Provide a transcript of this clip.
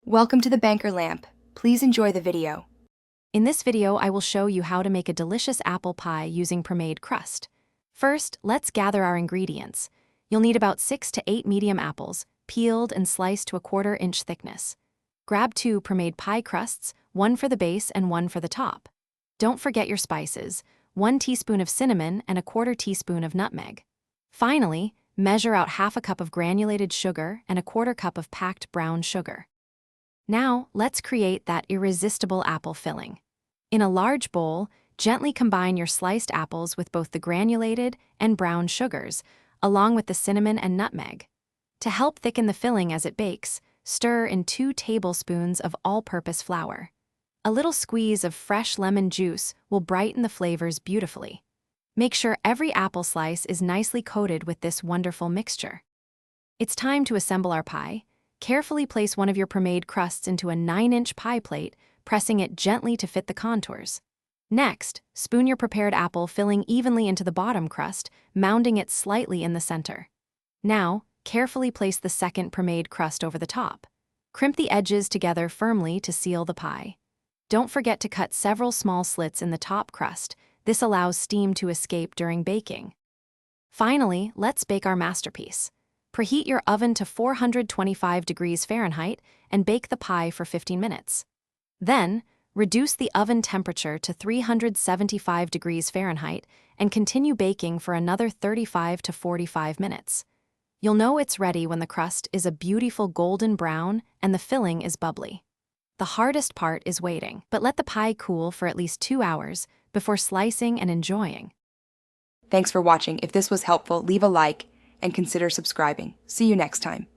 Welcome to the Banker Lamp. Please enjoy the video. In this video, I will show you how to make a delicious apple pie using Premade Crust. First, let's gather our ingredients. You'll need about 6 to 8 medium apples, peeled and sliced to a 1/4 inch thickness. Grab 2 Premade pie crusts, one for the base and one for the top. Don't forget your spices, 1 teaspoon of cinnamon and a 1/4 teaspoon of nutmeg. Finally, measure out 1/2 cup of granulated sugar and a 1/4 cup of packed brown sugar. Now, let's create that irresistible apple filling. In a large bowl, gently combine your sliced apples with both the granulated and brown sugars, along with the cinnamon and nutmeg. To help thicken the filling as it bakes, stir in 2 tablespoons of all-purpose flour. A little squeeze of fresh lemon juice will brighten the flavors beautifully. Make sure every apple slice is nicely coated with this wonderful mixture. It's time to assemble our pie. Carefully place one of your Premade crusts into a 9-inch pie plate, pressing it gently to fit the contours. Next, spoon your prepared apple filling evenly into the bottom crust, mounding it slightly in the center. Now, carefully place the second Premade crust over the top. Crimp the edges together firmly to seal the pie. Don't forget to cut several small slits in the top crust. This allows steam to escape during baking. Finally, let's bake our masterpiece. Preheat your oven to 425 degrees Fahrenheit and bake the pie for 15 minutes. Then, reduce the oven temperature to 375 degrees Fahrenheit and continue baking for another 35 to 45 minutes. You'll know it's ready when the crust is a beautiful golden brown and the filling is bubbly. The hardest part is waiting, but let the pie cool for at least 2 hours before slicing and enjoying. Thanks for watching. If this was helpful, leave a like and consider subscribing. See you next time.